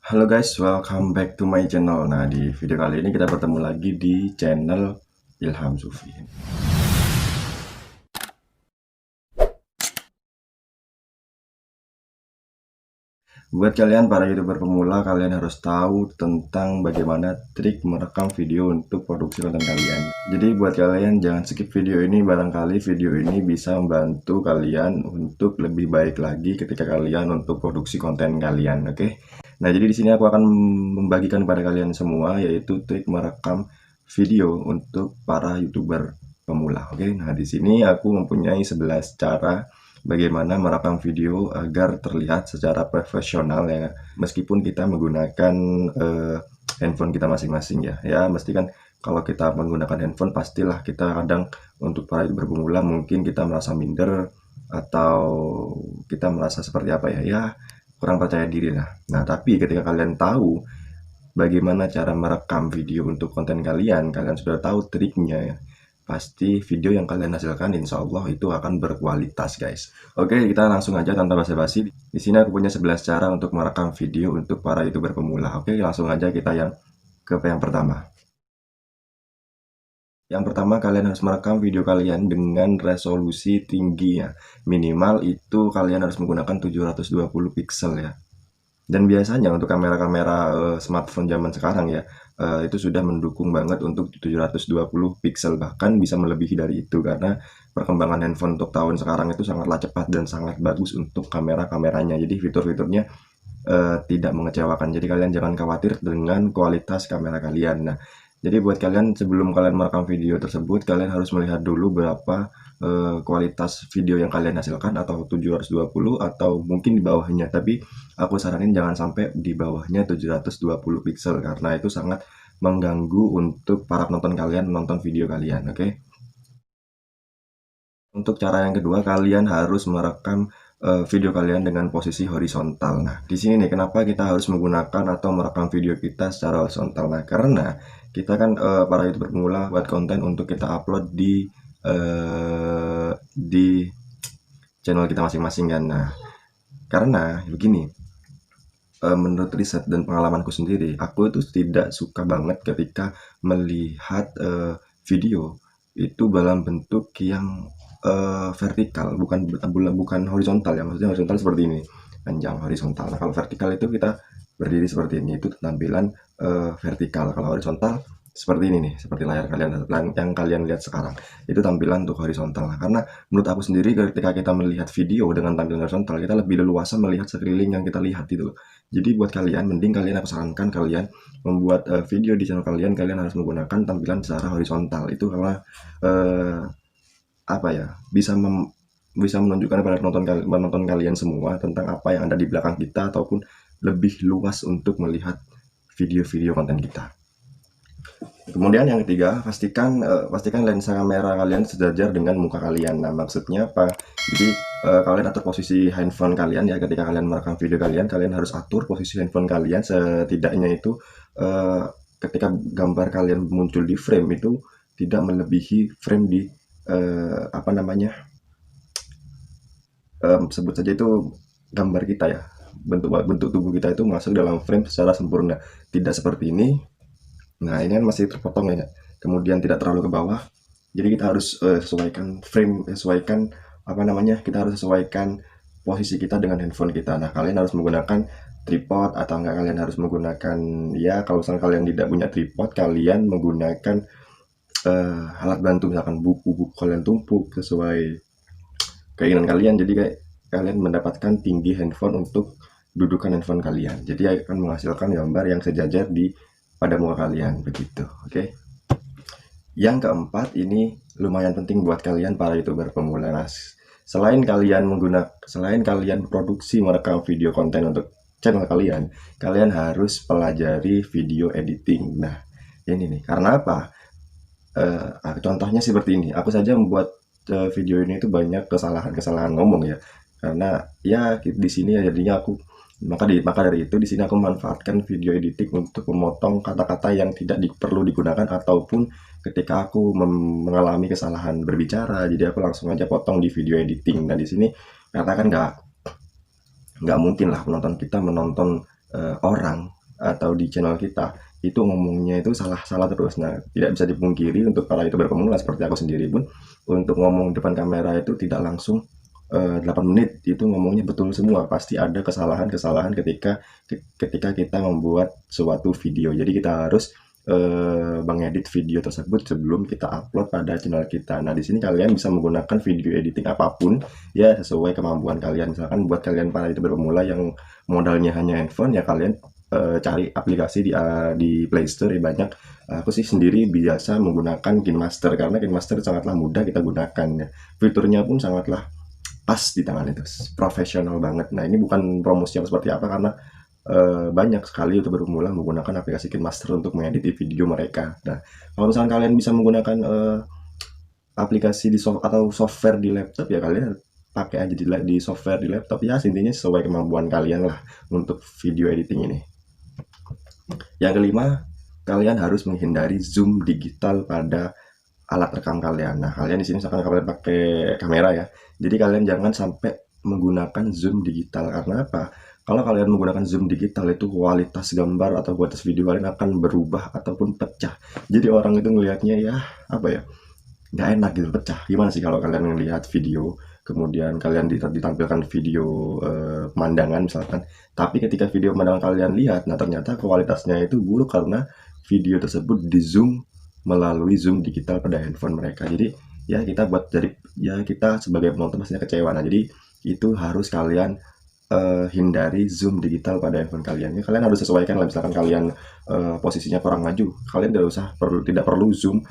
Halo guys, welcome back to my channel. Nah, di video kali ini kita bertemu lagi di channel Ilham Sufi. Buat kalian para YouTuber pemula, kalian harus tahu tentang bagaimana trik merekam video untuk produksi konten kalian. Jadi buat kalian jangan skip video ini, barangkali video ini bisa membantu kalian untuk lebih baik lagi ketika kalian untuk produksi konten kalian, oke? Nah, jadi di sini aku akan membagikan kepada kalian semua yaitu trik merekam video untuk para YouTuber pemula, oke? Nah, di sini aku mempunyai 11 cara bagaimana merekam video agar terlihat secara profesional ya, meskipun kita menggunakan handphone kita masing-masing ya. Mesti kan kalau kita menggunakan handphone pastilah kita kadang untuk para YouTuber pemula mungkin kita merasa minder atau kita merasa seperti apa ya, kurang percaya diri lah. Nah, tapi ketika kalian tahu bagaimana cara merekam video untuk konten kalian, kalian sudah tahu triknya ya. Pasti video yang kalian hasilkan insya Allah itu akan berkualitas guys. Oke, kita langsung aja tanpa basa-basi. Di sini aku punya 11 cara untuk merekam video untuk para YouTuber pemula. Oke, langsung aja kita ke yang pertama. Yang pertama, kalian harus merekam video kalian dengan resolusi tinggi ya. Minimal itu kalian harus menggunakan 720 pixel ya. Dan biasanya untuk kamera-kamera smartphone zaman sekarang ya, itu sudah mendukung banget untuk 720 pixel, bahkan bisa melebihi dari itu karena perkembangan handphone untuk tahun sekarang itu sangatlah cepat dan sangat bagus untuk kameranya. Jadi fitur-fiturnya tidak mengecewakan. Jadi kalian jangan khawatir dengan kualitas kamera kalian. Nah, jadi buat kalian sebelum kalian merekam video tersebut, kalian harus melihat dulu berapa kualitas video yang kalian hasilkan, atau 720 atau mungkin di bawahnya, tapi aku saranin jangan sampai di bawahnya 720 pixel karena itu sangat mengganggu untuk para penonton kalian menonton video kalian, oke? Untuk cara yang kedua, kalian harus merekam video kalian dengan posisi horizontal. Nah, di sini nih kenapa kita harus menggunakan atau merekam video kita secara horizontal. Nah, karena kita kan para YouTuber pemula buat konten untuk kita upload di channel kita masing-masing kan. Nah, karena begini, menurut riset dan pengalamanku sendiri, aku itu tidak suka banget ketika melihat video itu dalam bentuk yang vertikal, bukan horizontal ya. Maksudnya horizontal seperti ini, panjang horizontal. Nah, kalau vertikal itu kita berdiri seperti ini, itu tampilan vertikal. Kalau horizontal seperti ini nih, seperti layar kalian yang kalian lihat sekarang, itu tampilan untuk horizontal. Nah, karena menurut aku sendiri ketika kita melihat video dengan tampilan horizontal, kita lebih leluasa melihat sekeliling yang kita lihat itu. Jadi buat kalian, mending aku sarankan kalian membuat video di channel kalian harus menggunakan tampilan secara horizontal. Itu karena apa ya, bisa menunjukkan kepada penonton kalian semua tentang apa yang ada di belakang kita, ataupun lebih luas untuk melihat video-video konten kita. Kemudian yang ketiga, pastikan lensa kamera kalian sejajar dengan muka kalian. Nah, maksudnya apa? Jadi kalian atur posisi handphone kalian ya, ketika kalian merekam video kalian harus atur posisi handphone kalian setidaknya itu ketika gambar kalian muncul di frame itu tidak melebihi frame di apa namanya, sebut saja itu gambar kita ya, bentuk tubuh kita itu masuk dalam frame secara sempurna, tidak seperti ini. Nah, ini kan masih terpotong ya, kemudian tidak terlalu ke bawah. Jadi kita harus sesuaikan frame, kita harus sesuaikan posisi kita dengan handphone kita. Nah, kalian harus menggunakan tripod, atau enggak kalian harus menggunakan, ya kalau misalnya kalian tidak punya tripod, kalian menggunakan alat bantu, misalkan buku kalian tumpuk sesuai keinginan kalian. Jadi kayak kalian mendapatkan tinggi handphone untuk dudukan handphone kalian. Jadi akan menghasilkan gambar yang sejajar pada muka kalian begitu, oke? Yang keempat, ini lumayan penting buat kalian para YouTuber pemula. Nah, selain kalian produksi merekam video konten untuk channel kalian harus pelajari video editing. Nah, ini nih, karena apa? Contohnya seperti ini. Aku saja membuat video ini itu banyak kesalahan ngomong ya, karena ya di sini jadinya aku maka dari itu di sini aku memanfaatkan video editing untuk memotong kata-kata yang tidak perlu digunakan, ataupun ketika aku mengalami kesalahan berbicara, jadi aku langsung aja potong di video editing. Nah, di sini karena kan nggak mungkin lah penonton kita menonton orang atau di channel kita itu ngomongnya itu salah-salah terus. Nah, tidak bisa dipungkiri untuk para youtuber pemula seperti aku sendiri pun, untuk ngomong depan kamera itu tidak langsung 8 menit itu ngomongnya betul semua. Pasti ada kesalahan-kesalahan ketika kita membuat suatu video. Jadi kita harus mengedit video tersebut sebelum kita upload pada channel kita. Nah, di sini kalian bisa menggunakan video editing apapun ya sesuai kemampuan kalian. Misalkan buat kalian para youtuber pemula yang modalnya hanya handphone, ya kalian cari aplikasi di Play Store ya banyak. Aku sih sendiri biasa menggunakan KineMaster karena KineMaster sangatlah mudah kita gunakan ya. Fiturnya pun sangatlah pas di tangan itu, profesional banget. Nah, ini bukan promosi yang seperti apa karena banyak sekali youtuber pemula menggunakan aplikasi KineMaster untuk mengedit video mereka. Nah, kalau misalkan kalian bisa menggunakan aplikasi atau software di laptop, ya kalian pakai aja di software di laptop ya, intinya sesuai kemampuan kalian lah untuk video editing ini. Yang kelima, kalian harus menghindari zoom digital pada alat rekam kalian. Nah, kalian di sini misalkan kalian pakai kamera ya, jadi kalian jangan sampai menggunakan zoom digital. Karena apa? Kalau kalian menggunakan zoom digital itu kualitas gambar atau kualitas video kalian akan berubah ataupun pecah. Jadi orang itu ngelihatnya ya apa ya, nggak enak gitu, pecah. Gimana sih kalau kalian ngelihat video kemudian kalian ditampilkan video pemandangan misalkan, tapi ketika video pemandangan kalian lihat, nah ternyata kualitasnya itu buruk karena video tersebut di zoom melalui zoom digital pada handphone mereka. Jadi ya kita sebagai penonton pastinya kecewa. Nah, jadi itu harus kalian hindari zoom digital pada handphone kalian. Ya, kalian harus sesuaikan lah, misalkan kalian posisinya kurang maju, kalian tidak perlu zoom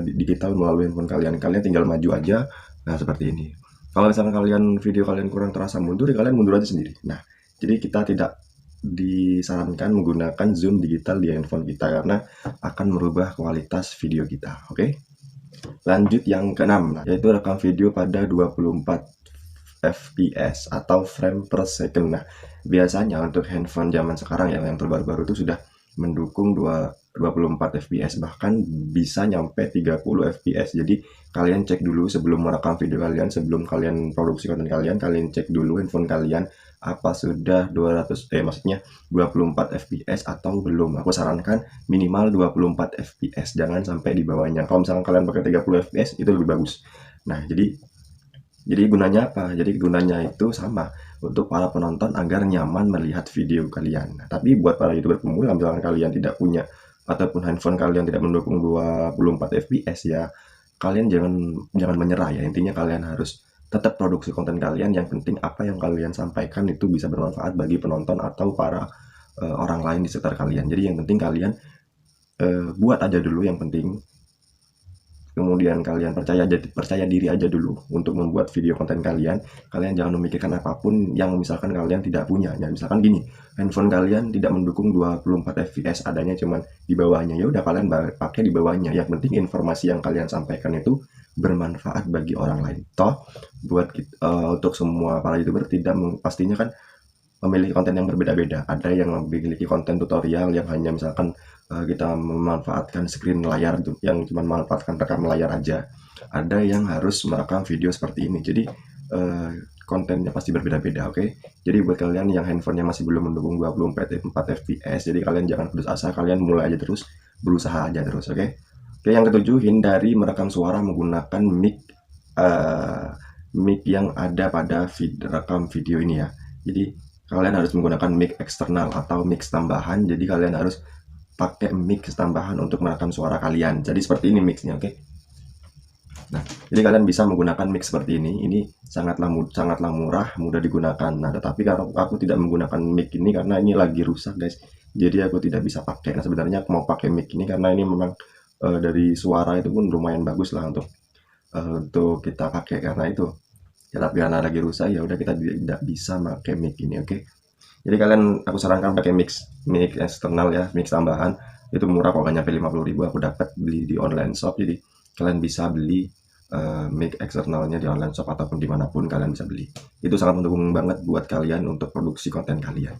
digital melalui handphone kalian. Kalian tinggal maju aja. Nah, seperti ini. Kalau misalkan video kalian kurang terasa mundur, ya kalian mundur aja sendiri. Nah, jadi kita tidak disarankan menggunakan zoom digital di handphone kita karena akan merubah kualitas video kita. Oke? Lanjut yang keenam, yaitu rekam video pada 24 fps atau frame per second. Nah, biasanya untuk handphone zaman sekarang ya, yang terbaru-baru itu sudah mendukung 24 fps, bahkan bisa nyampe 30 fps. Jadi kalian cek dulu sebelum merekam video kalian, sebelum kalian produksi konten kalian cek dulu handphone kalian apa sudah 24 fps atau belum. Aku sarankan minimal 24 fps, jangan sampai di bawahnya. Kalau misalkan kalian pakai 30 fps itu lebih bagus. Nah, jadi gunanya apa? Jadi gunanya itu sama untuk para penonton agar nyaman melihat video kalian. Nah, tapi buat para youtuber pemula, misalkan kalian tidak punya ataupun handphone kalian tidak mendukung 24 fps, ya kalian jangan menyerah ya. Intinya kalian harus tetap produksi konten kalian. Yang penting apa yang kalian sampaikan itu bisa bermanfaat bagi penonton atau para orang lain di sekitar kalian. Jadi yang penting kalian buat aja dulu yang penting. Kemudian kalian percaya diri aja dulu untuk membuat video konten kalian. Kalian jangan memikirkan apapun yang misalkan kalian tidak punya. Ya, misalkan gini, handphone kalian tidak mendukung 24 fps, adanya cuman di bawahnya. Ya udah, kalian pakai di bawahnya. Yang penting informasi yang kalian sampaikan itu bermanfaat bagi orang lain. Toh buat untuk semua para youtuber pastinya kan memiliki konten yang berbeda-beda. Ada yang memiliki konten tutorial yang hanya misalkan kita memanfaatkan screen layar yang cuma memanfaatkan rekam layar aja. Ada yang harus merekam video seperti ini. Jadi kontennya pasti berbeda-beda, oke? Jadi buat kalian yang handphonenya masih belum mendukung 24 fps, jadi kalian jangan putus asa, kalian mulai aja terus, berusaha aja terus, oke? Oke, yang ketujuh, hindari merekam suara menggunakan mic yang ada pada rekam video ini ya. Jadi kalian harus menggunakan mic eksternal atau mic tambahan. Jadi kalian harus pakai mic tambahan untuk merekam suara kalian. Jadi seperti ini mixnya, oke? Nah, jadi kalian bisa menggunakan mic seperti ini. Ini sangatlah murah, mudah digunakan. Nah, tetapi kalau aku tidak menggunakan mic ini karena ini lagi rusak, guys. Jadi aku tidak bisa pakai. Nah, sebenarnya aku mau pakai mic ini karena ini memang dari suara itu pun lumayan bagus lah untuk kita pakai karena itu. Ya, tapi karena lagi rusak ya udah kita tidak bisa pakai mic ini, oke? Jadi aku sarankan pakai mic eksternal ya, mic tambahan. Itu murah kok, nggak nyampe 50.000. Aku dapat beli di online shop. Jadi kalian bisa beli mic eksternalnya di online shop ataupun dimanapun kalian bisa beli. Itu sangat mendukung banget buat kalian untuk produksi konten kalian.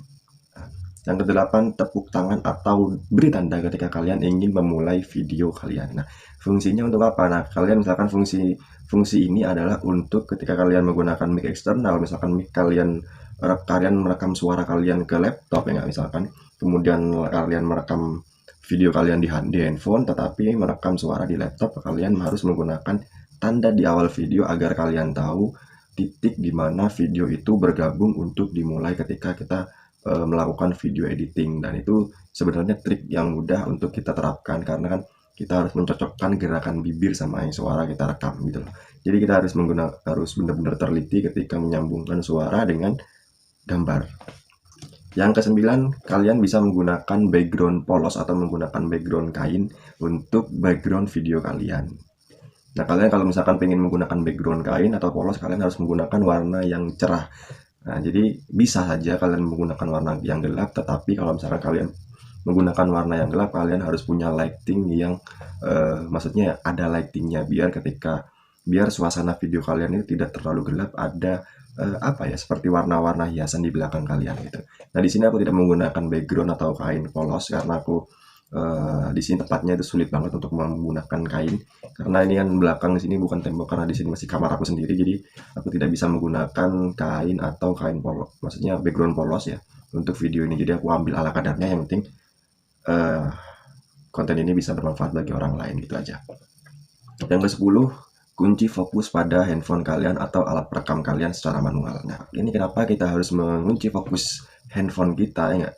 Nah, yang kedelapan, tepuk tangan atau beri tanda ketika kalian ingin memulai video kalian. Nah, fungsinya untuk apa? Nah, kalian misalkan fungsi ini adalah untuk ketika kalian menggunakan mic eksternal, misalkan mic kalian kalian merekam suara kalian ke laptop ya nggak, misalkan kemudian kalian merekam video kalian di handphone tetapi merekam suara di laptop, kalian harus menggunakan tanda di awal video agar kalian tahu titik di mana video itu bergabung untuk dimulai ketika kita melakukan video editing. Dan itu sebenarnya trik yang mudah untuk kita terapkan karena kan kita harus mencocokkan gerakan bibir sama yang suara kita rekam gitu loh. Jadi kita harus benar-benar teliti ketika menyambungkan suara dengan gambar. Yang kesembilan, kalian bisa menggunakan background polos atau menggunakan background kain untuk background video kalian. Nah, kalian kalau misalkan pengen menggunakan background kain atau polos, kalian harus menggunakan warna yang cerah. Nah, jadi bisa saja kalian menggunakan warna yang gelap, tetapi kalau misalkan kalian menggunakan warna yang gelap, kalian harus punya lighting yang maksudnya ada lightingnya biar suasana video kalian ini tidak terlalu gelap, ada seperti warna-warna hiasan di belakang kalian gitu. Nah, di sini aku tidak menggunakan background atau kain polos karena aku di sini tempatnya itu sulit banget untuk menggunakan kain karena ini kan belakang sini bukan tembok, karena di sini masih kamar aku sendiri, jadi aku tidak bisa menggunakan kain atau kain polos, maksudnya background polos ya untuk video ini. Jadi aku ambil ala kadarnya, yang penting konten ini bisa bermanfaat bagi orang lain gitu aja. Yang ke-10, kunci fokus pada handphone kalian atau alat perekam kalian secara manual. Nah, ini kenapa kita harus mengunci fokus handphone kita ya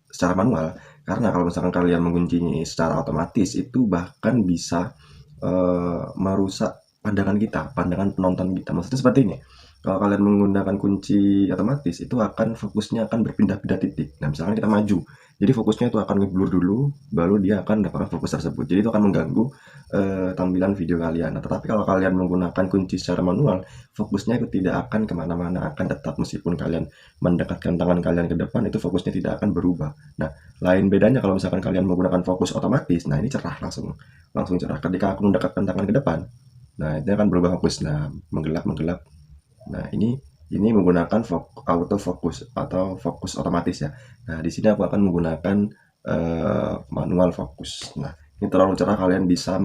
secara manual? Karena kalau misalkan kalian menguncinya secara otomatis, itu bahkan bisa merusak pandangan penonton kita. Maksudnya seperti ini, kalau kalian menggunakan kunci otomatis, itu fokusnya akan berpindah-pindah titik. Nah, misalkan kita maju, jadi fokusnya itu akan ngeblur dulu, baru dia akan dapatkan fokus tersebut. Jadi itu akan mengganggu tampilan video kalian. Nah, tetapi kalau kalian menggunakan kunci secara manual, fokusnya itu tidak akan kemana-mana, akan tetap meskipun kalian mendekatkan tangan kalian ke depan, itu fokusnya tidak akan berubah. Nah, lain bedanya kalau misalkan kalian menggunakan fokus otomatis, nah ini cerah langsung cerah. Ketika aku mendekatkan tangan ke depan, nah ini akan berubah fokus, nah menggelap. Nah ini menggunakan autofocus atau fokus otomatis ya. Nah di sini aku akan menggunakan manual fokus. Nah ini terlalu cerah, kalian bisa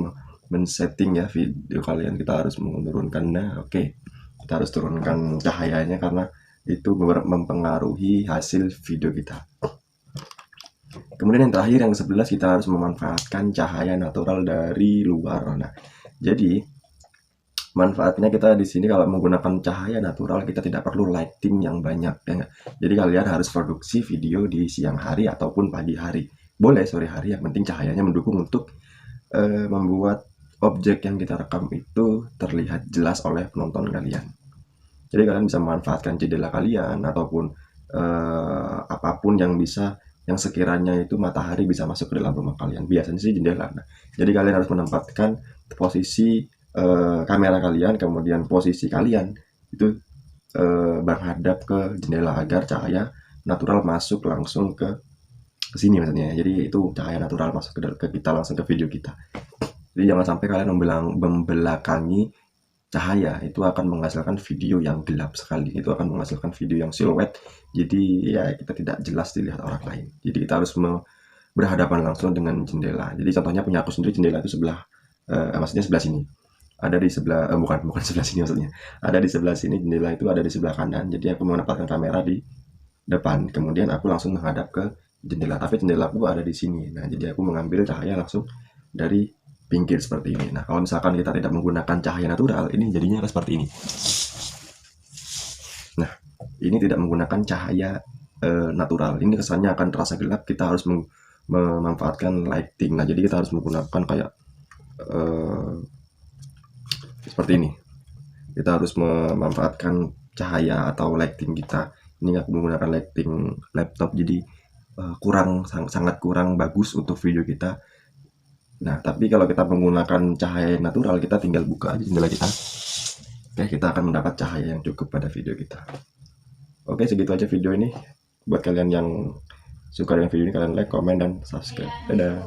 men-setting ya video kalian. Kita harus menurunkan. Nah oke, kita harus turunkan cahayanya karena itu mempengaruhi hasil video kita. Kemudian yang terakhir, yang ke-11, kita harus memanfaatkan cahaya natural dari luar. Nah, jadi manfaatnya kita di sini kalau menggunakan cahaya natural, kita tidak perlu lighting yang banyak ya. Jadi kalian harus produksi video di siang hari ataupun pagi hari. Boleh sore hari, yang penting cahayanya mendukung untuk membuat objek yang kita rekam itu terlihat jelas oleh penonton kalian. Jadi kalian bisa memanfaatkan jendela kalian ataupun apapun yang sekiranya itu matahari bisa masuk ke dalam rumah kalian. Biasanya sih jendela. Nah, jadi kalian harus menempatkan posisi kamera kalian, kemudian posisi kalian itu menghadap ke jendela agar cahaya natural masuk langsung ke sini maksudnya. Jadi itu cahaya natural masuk ke kita, langsung ke video kita. Jadi jangan sampai kalian membelakangi cahaya, itu akan menghasilkan video yang gelap sekali, itu akan menghasilkan video yang siluet, jadi ya kita tidak jelas dilihat orang lain. Jadi kita harus berhadapan langsung dengan jendela. Jadi contohnya punya aku sendiri, jendela itu maksudnya sebelah sini, ada di sebelah bukan sebelah sini maksudnya, ada di sebelah sini, jendela itu ada di sebelah kanan. Jadi aku menempatkan kamera di depan, kemudian aku langsung menghadap ke jendela, tapi jendela aku ada di sini. Nah jadi aku mengambil cahaya langsung dari pinggir seperti ini. Nah, kalau misalkan kita tidak menggunakan cahaya natural, ini jadinya seperti ini. Nah, ini tidak menggunakan cahaya natural. Ini kesannya akan terasa gelap. Kita harus memanfaatkan lighting. Nah, jadi kita harus menggunakan kayak seperti ini. Kita harus memanfaatkan cahaya atau lighting kita. Ini aku menggunakan lighting laptop, jadi sangat kurang bagus untuk video kita. Nah, tapi kalau kita menggunakan cahaya yang natural, kita tinggal buka aja jendela kita. Oke, kita akan mendapat cahaya yang cukup pada video kita. Oke, segitu aja video ini. Buat kalian yang suka dengan video ini, kalian like, komen, dan subscribe. Dadah.